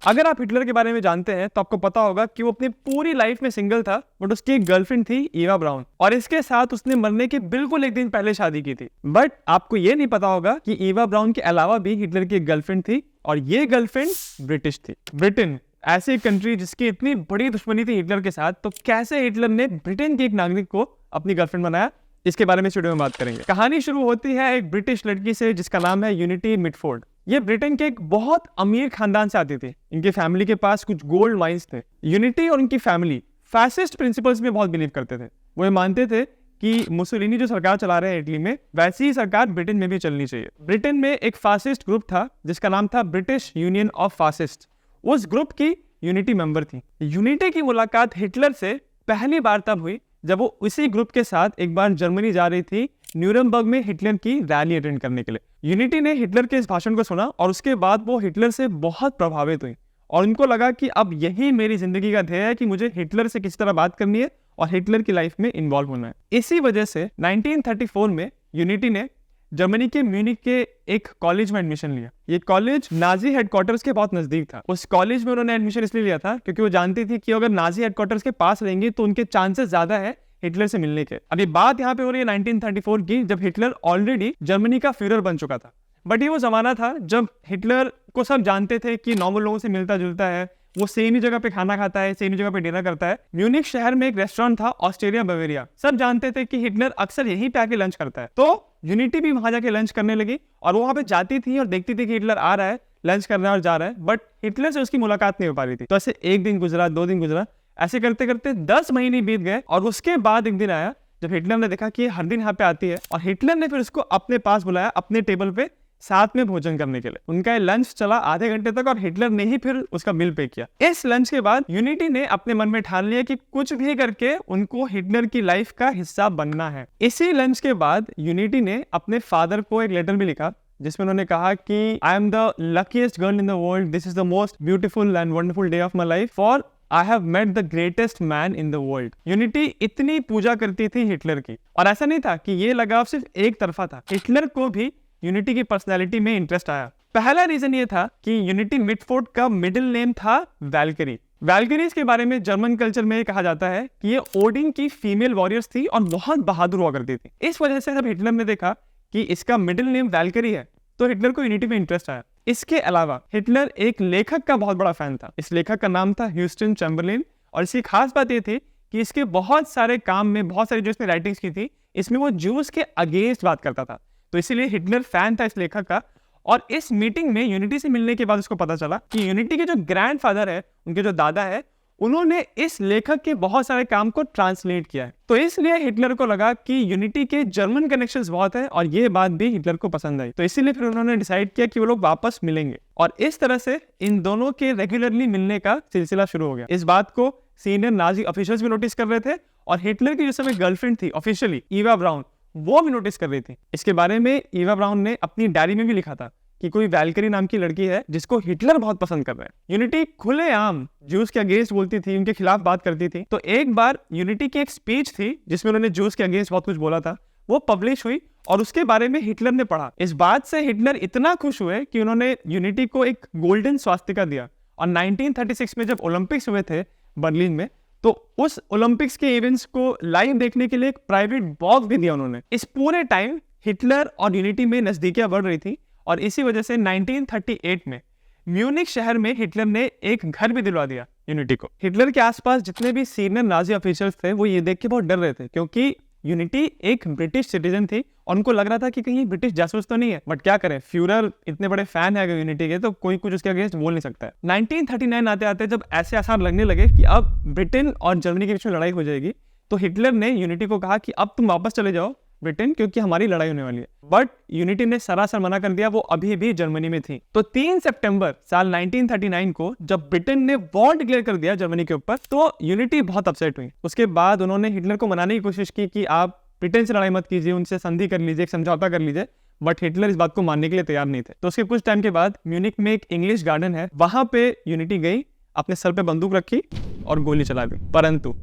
अगर आप हिटलर के बारे में जानते हैं तो आपको पता होगा कि वो अपनी पूरी लाइफ में सिंगल था, बट उसकी एक गर्लफ्रेंड थी ईवा ब्राउन, और इसके साथ उसने मरने के बिल्कुल एक दिन पहले शादी की थी। बट आपको ये नहीं पता होगा कि ईवा ब्राउन के अलावा भी हिटलर की एक गर्लफ्रेंड थी, और ये गर्लफ्रेंड ब्रिटिश थी। ब्रिटेन ऐसी कंट्री जिसकी इतनी बड़ी दुश्मनी थी हिटलर के साथ, तो कैसे हिटलर ने ब्रिटेन के एक नागरिक को अपनी गर्लफ्रेंड बनाया, इसके बारे में इस वीडियो में बात करेंगे। कहानी शुरू होती है एक ब्रिटिश लड़की से जिसका नाम है यूनिटी मिटफोर्ड। ये ब्रिटेन के एक बहुत अमीर खानदान से आती थी। इनकी फैमिली के पास कुछ गोल्ड माइंस थे। यूनिटी और उनकी फैमिली फैसिस्ट प्रिंसिपल्स में बहुत बिलीव करते थे। वो ये मानते थे कि मुसोलिनी जो सरकार चला रहे हैं इटली में, वैसी ही सरकार ब्रिटेन में भी चलनी चाहिए। ब्रिटेन में एक फासिस्ट ग्रुप था जिसका नाम था ब्रिटिश यूनियन ऑफ फासिस्ट। उस ग्रुप की यूनिटी मेंबर थी। यूनिटी की मुलाकात हिटलर से पहली बार तब हुई जब वो उसी ग्रुप के साथ एक बार जर्मनी जा रही थी न्यूरमबर्ग में हिटलर की रैली अटेंड करने के लिए। यूनिटी ने हिटलर के इस भाषण को सुना और उसके बाद वो हिटलर से बहुत प्रभावित हुई और उनको लगा कि अब यही मेरी जिंदगी का ध्येय है कि मुझे हिटलर से किसी तरह बात करनी है और हिटलर की लाइफ में इन्वॉल्व होना है। इसी वजह से 1934 में यूनिटी ने जर्मनी के म्यूनिक के एक कॉलेज में एडमिशन लिया। ये कॉलेज नाजी हेडक्वार्टर्स के बहुत नजदीक था। उस कॉलेज में उन्होंने एडमिशन इसलिए लिया था क्योंकि वो जानती थी कि अगर नाजी हेडक्वार्टर्स के पास रहेंगी तो उनके चांसेस ज्यादा है हिटलर से मिलने के। अभी बात यहाँ पे हो रही है 1934 की, जब हिटलर ऑलरेडी जर्मनी का फ्यूरर बन चुका था। बट ये वो जमाना था जब हिटलर को सब जानते थे कि नॉर्मल लोगों से मिलता जुलता है, वो सेम ही जगह पे खाना खाता है, सेम ही जगह पे डिनर करता है। म्यूनिक शहर में एक रेस्टोरेंट था, ऑस्ट्रेलिया बवेरिया। सब जानते थे कि हिटलर अक्सर यहीं पे आके लंच करता है। तो यूनिटी भी वहां जाके लंच करने लगी और वो वहां पे जाती थी और देखती थी कि हिटलर आ रहा है, लंच कर रहा है और जा रहा है, बट हिटलर से उसकी मुलाकात नहीं हो पा रही थी। तो ऐसे एक दिन गुजरा, 2 दिन गुजरा, ऐसे करते करते 10 महीने बीत गए और उसके बाद एक दिन आया जब हिटलर ने देखा कि हर दिन यहाँ पे आती है और हिटलर ने फिर उसको अपने पास बुलाया अपने टेबल पे साथ में भोजन करने के लिए। उनका ये लंच चला आधे घंटे तक और हिटलर ने ही फिर उसका बिल पे किया। इस लंच के बाद यूनिटी ने अपने मन में ठान लिया कि कुछ भी करके उनको हिटलर की लाइफ का हिस्सा बनना है। इसी लंच के बाद यूनिटी ने अपने फादर को एक लेटर भी लिखा जिसमें उन्होंने कहा कि I am the luckiest girl in the world, this is the most beautiful and wonderful day of my life, for I have met the greatest man in the world। Unity इतनी पूजा करती थी Hitler की, और ऐसा नहीं था कि ये लगाव सिर्फ एक तरफा था। हिटलर को भी यूनिटी की पर्सनालिटी में इंटरेस्ट आया। पहला रीजन ये था कि यूनिटी मिटफोर्ड का मिडिल नेम था वैल्करी। वैल्करीज के बारे में जर्मन कल्चर में कहा जाता है कि ये ओडिन की फीमेल वॉरियर्स थी और बहुत बहादुर हुआ करती थी। इस वजह से जब हिटलर ने देखा कि इसका मिडिल नेम वैल्करी है तो हिटलर को यूनिटी में इंटरेस्ट आया। इसके अलावा हिटलर एक लेखक का बहुत बड़ा फैन था। इस लेखक का नाम था ह्यूस्टन चैम्बरलेन, और इसकी खास बात ये थी कि इसके बहुत सारे काम में, बहुत सारी जो इसने राइटिंग्स की थी, इसमें वो ज्यूज के अगेंस्ट बात करता था। तो इसीलिए हिटलर फैन था इस लेखक का। और इस मीटिंग में यूनिटी से मिलने के बाद उसको पता चला कि यूनिटी के जो ग्रैंडफादर है, उनके जो दादा है, उन्होंने इस लेखक के बहुत सारे काम को ट्रांसलेट किया है। तो इसलिए हिटलर को लगा कि यूनिटी के जर्मन कनेक्शंस बहुत है और ये बात भी हिटलर को पसंद आई। तो इसीलिए फिर उन्होंने डिसाइड किया कि वो लोग वापस मिलेंगे, और इस तरह से इन दोनों के रेगुलरली मिलने का सिलसिला शुरू हो गया। इस बात को सीनियर नाजी ऑफिशियल्स भी नोटिस कर रहे थे और हिटलर की जो समय गर्लफ्रेंड थी ऑफिशियली, ईवा ब्राउन, वो भी नोटिस कर रही थी। इसके बारे में ईवा ब्राउन ने अपनी डायरी में भी लिखा था कि कोई वैल्करी नाम की लड़की है जिसको हिटलर बहुत पसंद कर रहा है। यूनिटी खुलेआम ज्यूस के अगेंस्ट बोलती थी, उनके खिलाफ बात करती थी। तो एक बार यूनिटी की एक स्पीच थी जिसमें उन्होंने ज्यूस के अगेंस्ट बहुत कुछ बोला था, वो पब्लिश हुई और उसके बारे में हिटलर ने पढ़ा। इस बात से हिटलर इतना खुश हुए कि उन्होंने यूनिटी को एक गोल्डन स्वास्तिका दिया। और 1936 में जब ओलंपिक्स हुए थे बर्लिन में, तो उस ओलंपिक्स के इवेंट्स को लाइव देखने के लिए एक प्राइवेट बॉक्स भी दिया उन्होंने। इस पूरे टाइम हिटलर और यूनिटी में नजदीकियां बढ़ रही थी और इसी वजह से 1938 में म्यूनिक शहर में हिटलर ने एक घर भी दिलवा दिया यूनिटी को। हिटलर के आसपास जितने भी सीनियर नाजी ऑफिशियल्स थे वो ये देख के बहुत डर रहे थे क्योंकि यूनिटी एक ब्रिटिश सिटीजन थी और उनको लग रहा था कि कहीं ब्रिटिश जासूस तो नहीं है। बट क्या करें, फ्यूरर इतने बड़े फैन है यूनिटी के, तो कोई कुछ उसके अगेंस्ट बोल नहीं सकता है। 1939 आते आते जब ऐसे आसार लगने लगे कि अब ब्रिटेन और जर्मनी के बीच में लड़ाई हो जाएगी, तो हिटलर ने यूनिटी को कहा कि अब तुम वापस चले जाओ ब्रिटेन, क्योंकि हमारी लड़ाई होने वाली है। बट यूनिटी ने सरासर मना कर दिया, वो अभी भी जर्मनी में थी। तो 3 सितंबर साल 1939 को जब ब्रिटेन ने वॉर डिक्लेयर कर दिया जर्मनी के ऊपर, तो यूनिटी बहुत अपसेट हुई। उसके बाद उन्होंने हिटलर को मनाने की कोशिश की कि आप ब्रिटेन से लड़ाई मत कीजिए, उनसे संधि कर लीजिए, एक समझौता कर लीजिए, बट हिटलर इस बात को मानने के लिए तैयार नहीं थे। तो उसके कुछ टाइम के बाद म्यूनिक में एक इंग्लिश गार्डन है, वहां पे यूनिटी गई, अपने सर पे बंदूक रखी और गोली चला दी, परंतु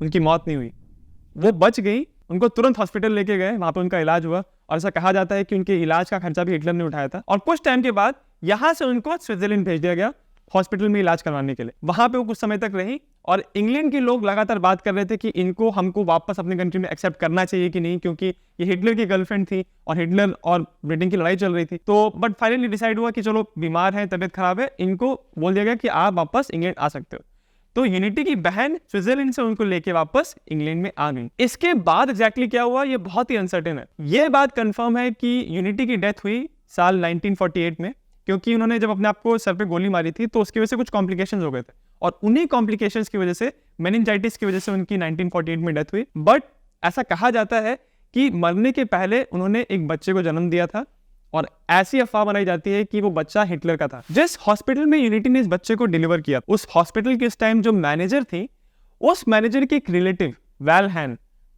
उनकी मौत नहीं हुई, वो बच गई। उनको तुरंत हॉस्पिटल लेके गए, वहां पर उनका इलाज हुआ और ऐसा कहा जाता है कि उनके इलाज का खर्चा भी हिटलर ने उठाया था। और कुछ टाइम के बाद यहाँ से उनको स्विट्जरलैंड भेज दिया गया हॉस्पिटल में इलाज करवाने के लिए। वहां पे वो कुछ समय तक रही और इंग्लैंड के लोग लगातार बात कर रहे थे कि इनको हमको वापस अपने कंट्री में एक्सेप्ट करना चाहिए कि नहीं, क्योंकि ये हिटलर की गर्लफ्रेंड थी और हिटलर और ब्रिटेन की लड़ाई चल रही थी। तो बट फाइनली डिसाइड हुआ कि चलो बीमार है, तबीयत खराब है, इनको बोल दिया गया कि आप वापस इंग्लैंड आ सकते हो। तो यूनिटी की बहन स्विट्जरलैंड से उनको लेके वापस इंग्लैंड में आ गई। इसके बाद एग्जैक्टली क्या हुआ ये बहुत ही अनसर्टेन है। ये बात कंफर्म है कि यूनिटी की डेथ हुई साल 1948 में, क्योंकि उन्होंने जब अपने आप को सर पे गोली मारी थी तो उसकी वजह से कुछ कॉम्प्लिकेशंस हो गए थे और उन्हीं कॉम्प्लिकेशंस की वजह से, मेनिंजाइटिस की वजह से उनकी 1948 में डेथ हुई। बट ऐसा कहा जाता है कि मरने के पहले उन्होंने एक बच्चे को जन्म दिया था और ऐसी अफवाह बनाई जाती है कि वो बच्चा हिटलर का था। जिस हॉस्पिटल में यूनिटी ने इस बच्चे को डिलीवर किया, उस हॉस्पिटल के इस टाइम जो मैनेजर थी, उस मैनेजर की एक रिलेटिव वेल हैन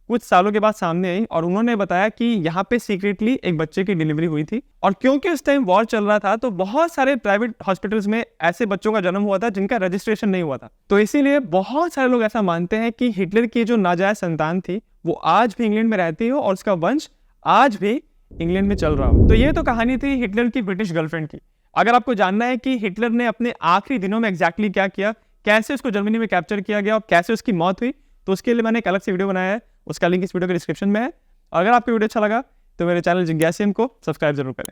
कुछ सालों के बाद सामने आई और उन्होंने बताया कि यहाँ पे सीक्रेटली एक बच्चे की डिलीवरी हुई थी। और क्योंकि उस टाइम वॉर चल रहा था तो बहुत सारे प्राइवेट हॉस्पिटल्स में ऐसे बच्चों का जन्म हुआ था जिनका रजिस्ट्रेशन नहीं हुआ था। तो इसीलिए बहुत सारे लोग ऐसा मानते हैं कि हिटलर की जो नाजायज संतान थी वो आज भी इंग्लैंड में रहती हो और उसका वंश आज भी इंग्लैंड में चल रहा हो। तो ये तो कहानी थी हिटलर की ब्रिटिश गर्लफ्रेंड की। अगर आपको जानना है कि हिटलर ने अपने आखिरी दिनों में एग्जैक्टली क्या किया, कैसे उसको जर्मनी में कैप्चर किया गया और कैसे उसकी मौत हुई, तो उसके लिए मैंने एक अलग से वीडियो बनाया है, उसका लिंक इस वीडियो के डिस्क्रिप्शन में है। अगर आपको वीडियो अच्छा लगा तो मेरे चैनल जिज्ञासियम को सब्सक्राइब जरूर करें।